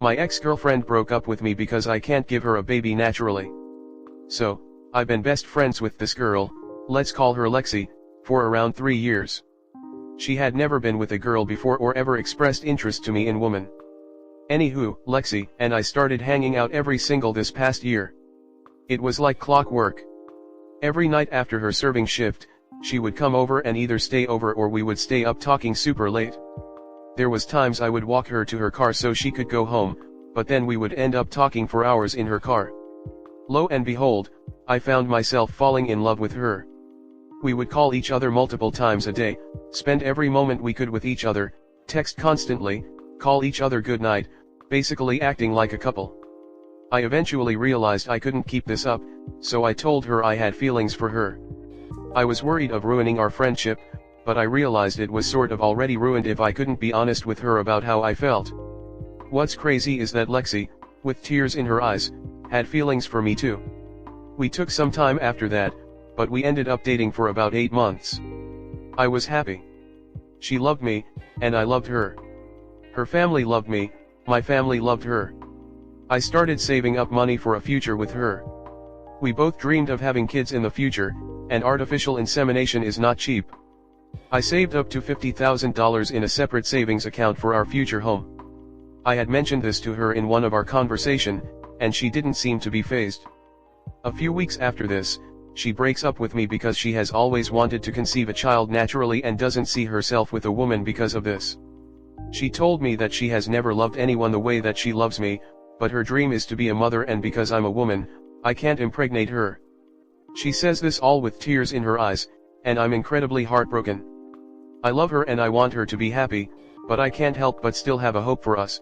My ex-girlfriend broke up with me because I can't give her a baby naturally. So, I've been best friends with this girl, let's call her Lexi, for around 3 years. She had never been with a girl before or ever expressed interest to me in women. Anywho, Lexi and I started hanging out every single this past year. It was like clockwork. Every night after her serving shift, she would come over and either stay over or we would stay up talking super late. There was times I would walk her to her car so she could go home, but then we would end up talking for hours in her car. Lo and behold, I found myself falling in love with her. We would call each other multiple times a day, spend every moment we could with each other, text constantly, call each other good night, basically acting like a couple. I eventually realized I couldn't keep this up, so I told her I had feelings for her. I was worried of ruining our friendship, but I realized it was sort of already ruined if I couldn't be honest with her about how I felt. What's crazy is that Lexi, with tears in her eyes, had feelings for me too. We took some time after that, but we ended up dating for about 8 months. I was happy. She loved me, and I loved her. Her family loved me, my family loved her. I started saving up money for a future with her. We both dreamed of having kids in the future, and artificial insemination is not cheap. I saved up to $50,000 in a separate savings account for our future home. I had mentioned this to her in one of our conversation, and she didn't seem to be fazed. A few weeks after this, she breaks up with me because she has always wanted to conceive a child naturally and doesn't see herself with a woman because of this. She told me that she has never loved anyone the way that she loves me, but her dream is to be a mother, and because I'm a woman, I can't impregnate her. She says this all with tears in her eyes, and I'm incredibly heartbroken. I love her and I want her to be happy, but I can't help but still have a hope for us.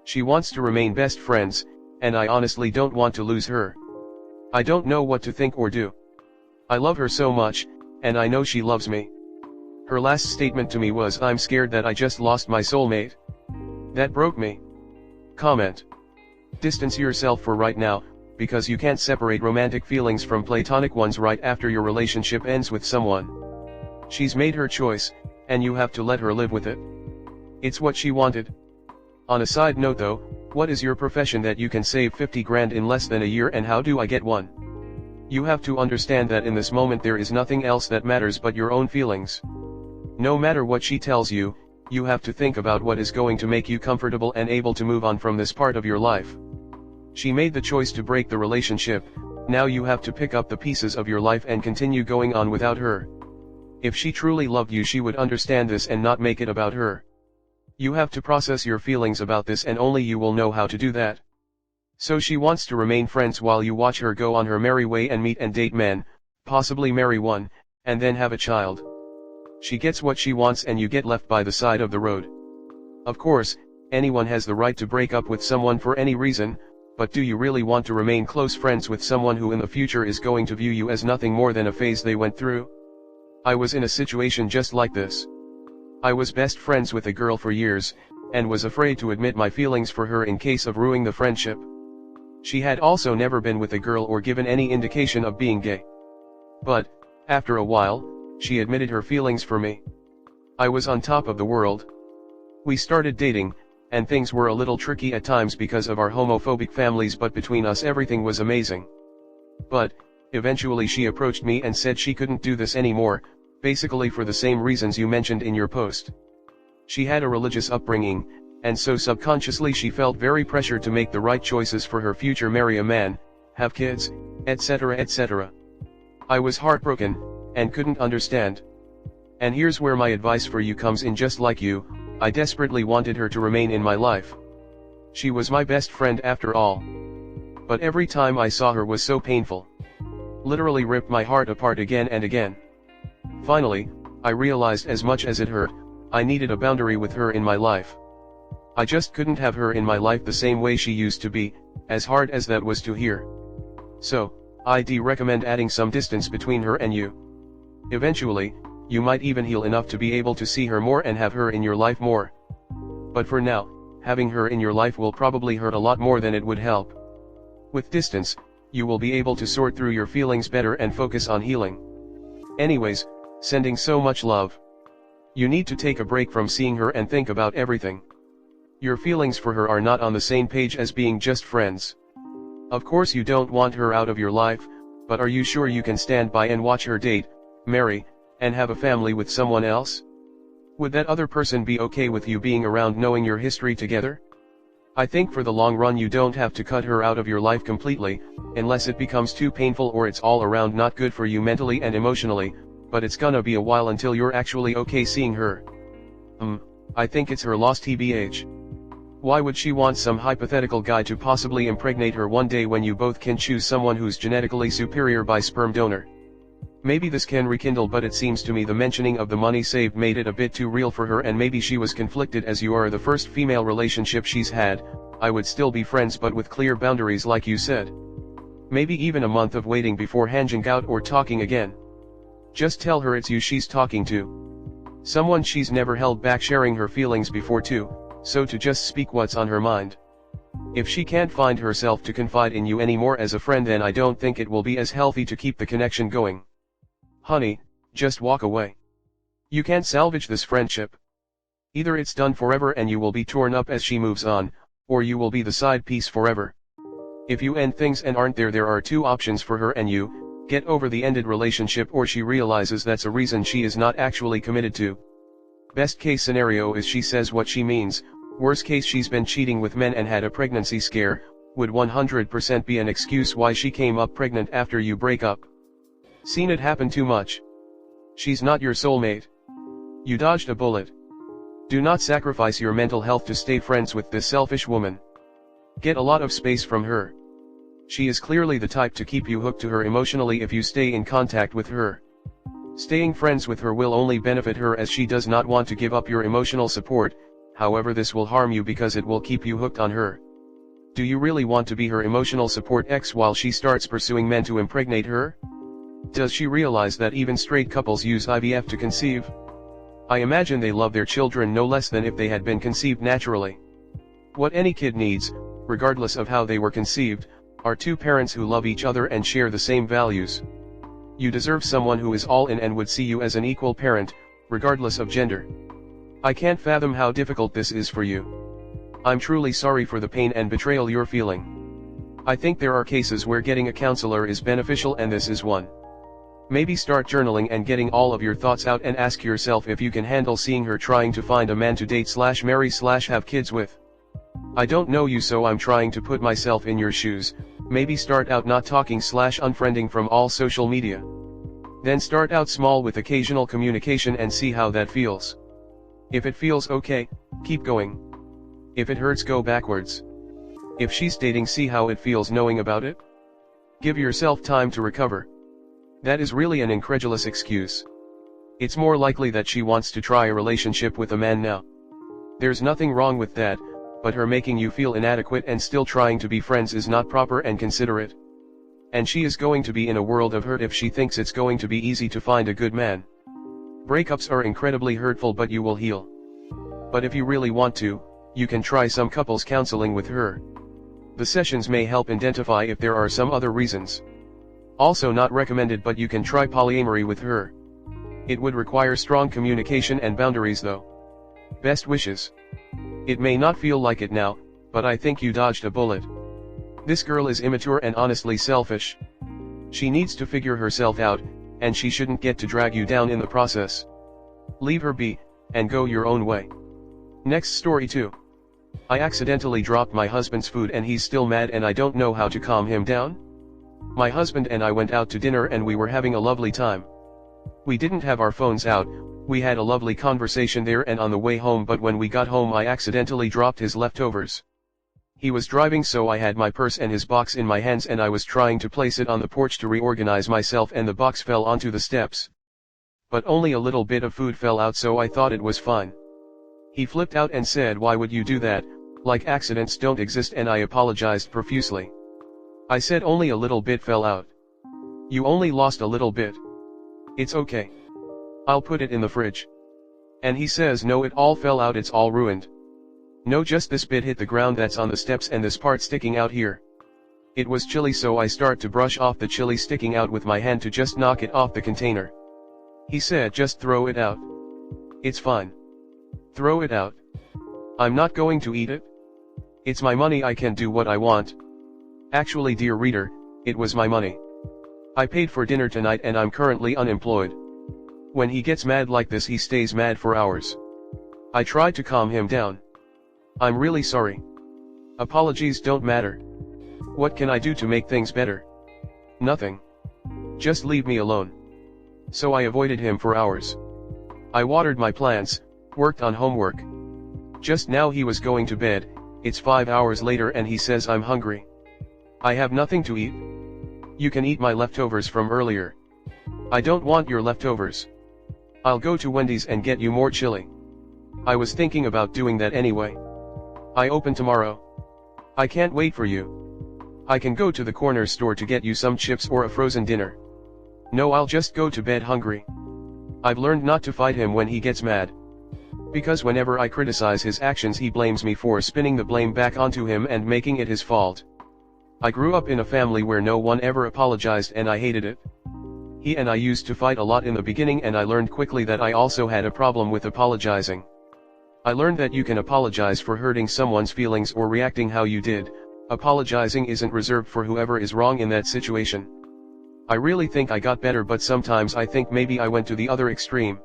She wants to remain best friends, and I honestly don't want to lose her. I don't know what to think or do. I love her so much, and I know she loves me. Her last statement to me was, "I'm scared that I just lost my soulmate." That broke me. Comment. Distance yourself for right now, because you can't separate romantic feelings from platonic ones right after your relationship ends with someone. She's made her choice, and you have to let her live with it. It's what she wanted. On a side note though, what is your profession that you can save 50 grand in less than a year, and how do I get one? You have to understand that in this moment there is nothing else that matters but your own feelings. No matter what she tells you, you have to think about what is going to make you comfortable and able to move on from this part of your life. She made the choice to break the relationship, now you have to pick up the pieces of your life and continue going on without her. If she truly loved you, she would understand this and not make it about her. You have to process your feelings about this, and only you will know how to do that. So she wants to remain friends while you watch her go on her merry way and meet and date men, possibly marry one, and then have a child. She gets what she wants and you get left by the side of the road. Of course, anyone has the right to break up with someone for any reason, but do you really want to remain close friends with someone who in the future is going to view you as nothing more than a phase they went through? I was in a situation just like this. I was best friends with a girl for years, and was afraid to admit my feelings for her in case of ruining the friendship. She had also never been with a girl or given any indication of being gay. But, after a while, she admitted her feelings for me. I was on top of the world. We started dating, and things were a little tricky at times because of our homophobic families, but between us everything was amazing. But, eventually she approached me and said she couldn't do this anymore, basically for the same reasons you mentioned in your post. She had a religious upbringing, and so subconsciously she felt very pressured to make the right choices for her future, marry a man, have kids, etc. etc. I was heartbroken, and couldn't understand. And here's where my advice for you comes in. Just like you, I desperately wanted her to remain in my life. She was my best friend after all. But every time I saw her was so painful. Literally ripped my heart apart again and again. Finally, I realized as much as it hurt, I needed a boundary with her in my life. I just couldn't have her in my life the same way she used to be, as hard as that was to hear. So, I'd recommend adding some distance between her and you. Eventually, you might even heal enough to be able to see her more and have her in your life more. But for now, having her in your life will probably hurt a lot more than it would help. With distance, you will be able to sort through your feelings better and focus on healing. Anyways, sending so much love. You need to take a break from seeing her and think about everything. Your feelings for her are not on the same page as being just friends. Of course you don't want her out of your life, but are you sure you can stand by and watch her date, marry, and have a family with someone else? Would that other person be okay with you being around knowing your history together? I think for the long run you don't have to cut her out of your life completely, unless it becomes too painful or it's all around not good for you mentally and emotionally, but it's gonna be a while until you're actually okay seeing her. I think it's her loss tbh. Why would she want some hypothetical guy to possibly impregnate her one day when you both can choose someone who's genetically superior by sperm donor? Maybe this can rekindle, but it seems to me the mentioning of the money saved made it a bit too real for her, and maybe she was conflicted as you are the first female relationship she's had. I would still be friends but with clear boundaries like you said. Maybe even a month of waiting before hanging out or talking again. Just tell her it's you she's talking to. Someone she's never held back sharing her feelings before too, so to just speak what's on her mind. If she can't find herself to confide in you anymore as a friend, then I don't think it will be as healthy to keep the connection going. Honey, just walk away. You can't salvage this friendship. Either it's done forever and you will be torn up as she moves on, or you will be the side piece forever. If you end things and aren't there are two options for her and you: get over the ended relationship, or she realizes that's a reason she is not actually committed to. Best case scenario is she says what she means. Worst case, she's been cheating with men and had a pregnancy scare. Would 100% be an excuse why she came up pregnant after you break up. Seen it happen too much. She's not your soulmate. You dodged a bullet. Do not sacrifice your mental health to stay friends with this selfish woman. Get a lot of space from her. She is clearly the type to keep you hooked to her emotionally if you stay in contact with her. Staying friends with her will only benefit her, as she does not want to give up your emotional support. However, this will harm you because it will keep you hooked on her. Do you really want to be her emotional support X while she starts pursuing men to impregnate her? Does she realize that even straight couples use IVF to conceive? I imagine they love their children no less than if they had been conceived naturally. What any kid needs, regardless of how they were conceived, are two parents who love each other and share the same values. You deserve someone who is all in and would see you as an equal parent, regardless of gender. I can't fathom how difficult this is for you. I'm truly sorry for the pain and betrayal you're feeling. I think there are cases where getting a counselor is beneficial, and this is one. Maybe start journaling and getting all of your thoughts out, and ask yourself if you can handle seeing her trying to find a man to date/marry/have kids with. I don't know you, so I'm trying to put myself in your shoes. Maybe start out not talking/unfriending from all social media. Then start out small with occasional communication and see how that feels. If it feels okay, keep going. If it hurts, go backwards. If she's dating, see how it feels knowing about it. Give yourself time to recover. That is really an incredulous excuse. It's more likely that she wants to try a relationship with a man now. There's nothing wrong with that, but her making you feel inadequate and still trying to be friends is not proper and considerate. And she is going to be in a world of hurt if she thinks it's going to be easy to find a good man. Breakups are incredibly hurtful, but you will heal. But if you really want to, you can try some couples counseling with her. The sessions may help identify if there are some other reasons. Also not recommended, but you can try polyamory with her. It would require strong communication and boundaries though. Best wishes. It may not feel like it now, but I think you dodged a bullet. This girl is immature and honestly selfish. She needs to figure herself out, and she shouldn't get to drag you down in the process. Leave her be, and go your own way. Next story 2. I accidentally dropped my husband's food and he's still mad, and I don't know how to calm him down. My husband and I went out to dinner and we were having a lovely time. We didn't have our phones out, we had a lovely conversation there and on the way home, but when we got home I accidentally dropped his leftovers. He was driving, so I had my purse and his box in my hands, and I was trying to place it on the porch to reorganize myself, and the box fell onto the steps. But only a little bit of food fell out, so I thought it was fine. He flipped out and said, "Why would you do that? Like accidents don't exist," and I apologized profusely. I said only a little bit fell out. You only lost a little bit. It's okay. I'll put it in the fridge. And he says, "No, it all fell out, it's all ruined." No, just this bit hit the ground that's on the steps and this part sticking out here. It was chilly, so I start to brush off the chili sticking out with my hand to just knock it off the container. He said, "Just throw it out. It's fine. Throw it out." I'm not going to eat it. It's my money, I can do what I want. Actually, dear reader, it was my money. I paid for dinner tonight and I'm currently unemployed. When he gets mad like this, he stays mad for hours. I tried to calm him down. I'm really sorry. Apologies don't matter. What can I do to make things better? Nothing. Just leave me alone. So I avoided him for hours. I watered my plants, worked on homework. Just now he was going to bed. It's 5 hours later and he says I'm hungry. I have nothing to eat. You can eat my leftovers from earlier. I don't want your leftovers. I'll go to Wendy's and get you more chili. I was thinking about doing that anyway. I open tomorrow. I can't wait for you. I can go to the corner store to get you some chips or a frozen dinner. No, I'll just go to bed hungry. I've learned not to fight him when he gets mad. Because whenever I criticize his actions, he blames me for spinning the blame back onto him and making it his fault. I grew up in a family where no one ever apologized and I hated it. He and I used to fight a lot in the beginning and I learned quickly that I also had a problem with apologizing. I learned that you can apologize for hurting someone's feelings or reacting how you did. Apologizing isn't reserved for whoever is wrong in that situation. I really think I got better, but sometimes I think maybe I went to the other extreme.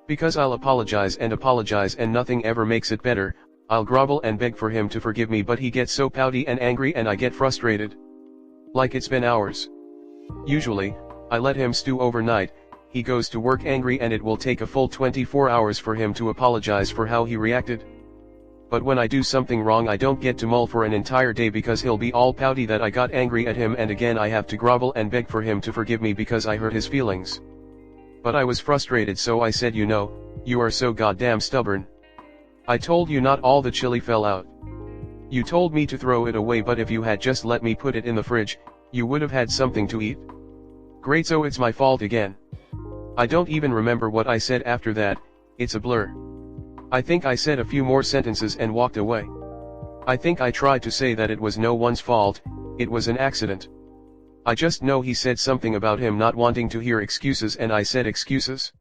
Because I'll apologize and nothing ever makes it better. I'll grovel and beg for him to forgive me, but he gets so pouty and angry and I get frustrated. Like it's been hours. Usually, I let him stew overnight. He goes to work angry and it will take a full 24 hours for him to apologize for how he reacted. But when I do something wrong, I don't get to mull for an entire day because he'll be all pouty that I got angry at him, and again I have to grovel and beg for him to forgive me because I hurt his feelings. But I was frustrated, so I said, you are so goddamn stubborn. I told you not all the chili fell out. You told me to throw it away, but if you had just let me put it in the fridge, you would have had something to eat. Great, so it's my fault again. I don't even remember what I said after that, it's a blur. I think I said a few more sentences and walked away. I think I tried to say that it was no one's fault, it was an accident. I just know he said something about him not wanting to hear excuses and I said excuses?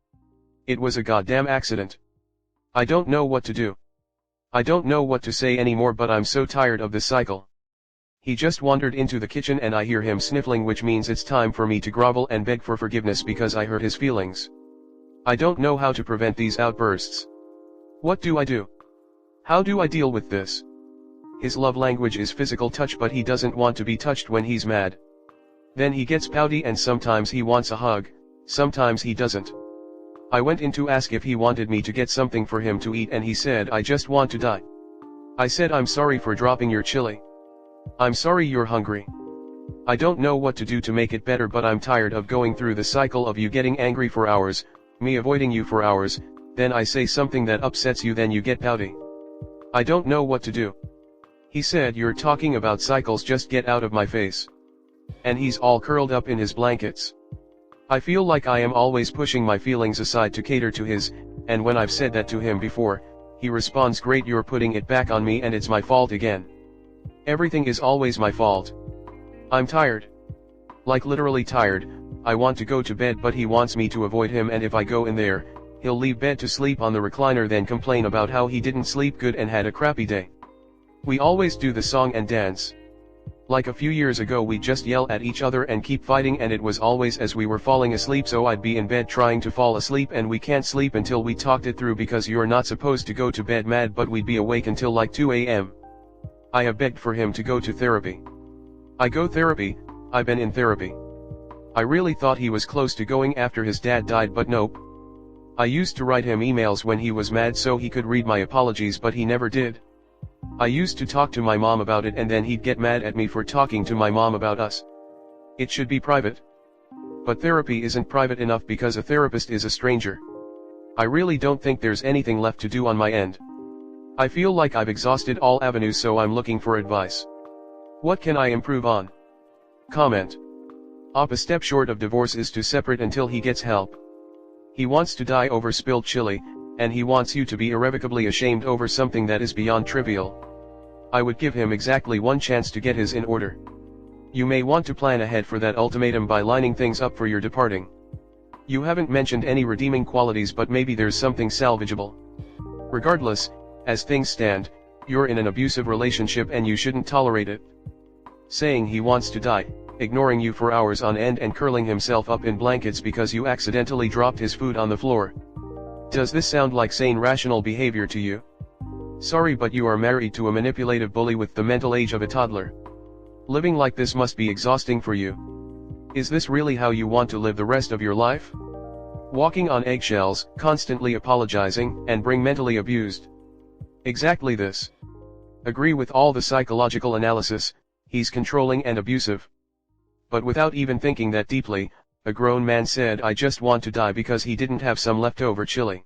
It was a goddamn accident. I don't know what to do. I don't know what to say anymore, but I'm so tired of this cycle. He just wandered into the kitchen and I hear him sniffling, which means it's time for me to grovel and beg for forgiveness because I hurt his feelings. I don't know how to prevent these outbursts. What do I do? How do I deal with this? His love language is physical touch, but he doesn't want to be touched when he's mad. Then he gets pouty and sometimes he wants a hug, sometimes he doesn't. I went in to ask if he wanted me to get something for him to eat and he said, I just want to die. I said, I'm sorry for dropping your chili. I'm sorry you're hungry. I don't know what to do to make it better, but I'm tired of going through the cycle of you getting angry for hours, me avoiding you for hours, then I say something that upsets you, then you get pouty. I don't know what to do. He said, you're talking about cycles, just get out of my face. And he's all curled up in his blankets. I feel like I am always pushing my feelings aside to cater to his, and when I've said that to him before, he responds, great, you're putting it back on me and it's my fault again. Everything is always my fault. I'm tired. Like literally tired. I want to go to bed, but he wants me to avoid him, and if I go in there, he'll leave bed to sleep on the recliner, then complain about how he didn't sleep good and had a crappy day. We always do the song and dance. Like a few years ago we just yell at each other and keep fighting, and it was always as we were falling asleep, so I'd be in bed trying to fall asleep and we can't sleep until we talked it through, because you're not supposed to go to bed mad, but we'd be awake until like 2 a.m. I have begged for him to go to therapy. I've been in therapy. I really thought he was close to going after his dad died, but nope. I used to write him emails when he was mad so he could read my apologies, but he never did. I used to talk to my mom about it and then he'd get mad at me for talking to my mom about us. It should be private. But therapy isn't private enough because a therapist is a stranger. I really don't think there's anything left to do on my end. I feel like I've exhausted all avenues, so I'm looking for advice. What can I improve on? Comment. A step short of divorce is to separate until he gets help. He wants to die over spilled chili, and he wants you to be irrevocably ashamed over something that is beyond trivial. I would give him exactly one chance to get his in order. You may want to plan ahead for that ultimatum by lining things up for your departing. You haven't mentioned any redeeming qualities, but maybe there's something salvageable. Regardless, As things stand, you're in an abusive relationship and you shouldn't tolerate it. Saying he wants to die, ignoring you for hours on end and curling himself up in blankets because you accidentally dropped his food on the floor. Does this sound like sane rational behavior to you? Sorry, but you are married to a manipulative bully with the mental age of a toddler. Living like this must be exhausting for you. Is this really how you want to live the rest of your life? Walking on eggshells, constantly apologizing, and being mentally abused. Exactly this. Agree with all the psychological analysis, he's controlling and abusive. But without even thinking that deeply, a grown man said I just want to die because he didn't have some leftover chili.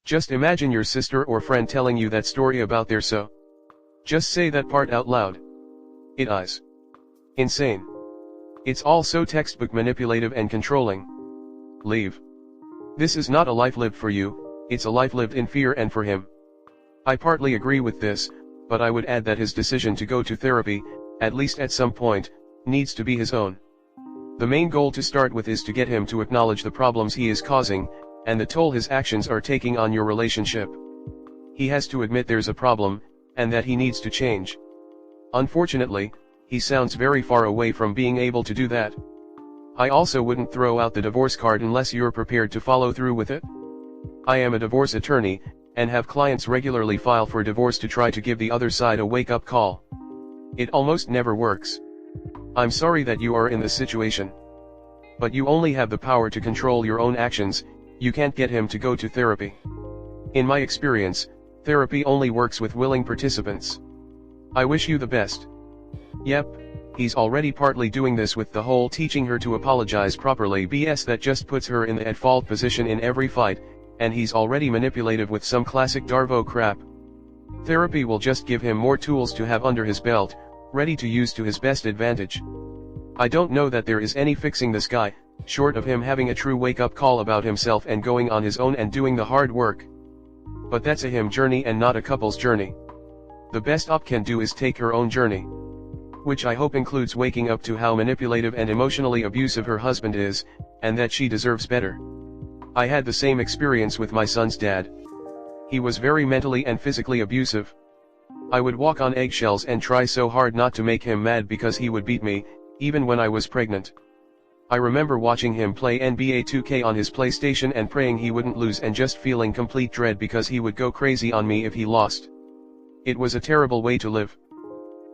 Just imagine your sister or friend telling you that story about their so. Just say that part out loud. It is insane. It's all so textbook manipulative and controlling. Leave. This is not a life lived for you, it's a life lived in fear and for him. I partly agree with this, but I would add that his decision to go to therapy, at least at some point, needs to be his own. The main goal to start with is to get him to acknowledge the problems he is causing, and the toll his actions are taking on your relationship. He has to admit there's a problem, and that he needs to change. Unfortunately, he sounds very far away from being able to do that. I also wouldn't throw out the divorce card unless you're prepared to follow through with it. I am a divorce attorney, and have clients regularly file for divorce to try to give the other side a wake-up call. It almost never works. I'm sorry that you are in this situation. But you only have the power to control your own actions, you can't get him to go to therapy. In my experience, therapy only works with willing participants. I wish you the best. Yep, he's already partly doing this with the whole teaching her to apologize properly BS that just puts her in the at-fault position in every fight, and he's already manipulative with some classic Darvo crap. Therapy will just give him more tools to have under his belt, ready to use to his best advantage. I don't know that there is any fixing this guy, short of him having a true wake-up call about himself and going on his own and doing the hard work. But that's a him journey and not a couple's journey. The best op can do is take her own journey. Which I hope includes waking up to how manipulative and emotionally abusive her husband is, and that she deserves better. I had the same experience with my son's dad. He was very mentally and physically abusive. I would walk on eggshells and try so hard not to make him mad because he would beat me, even when I was pregnant. I remember watching him play NBA 2K on his PlayStation and praying he wouldn't lose and just feeling complete dread because he would go crazy on me if he lost. It was a terrible way to live.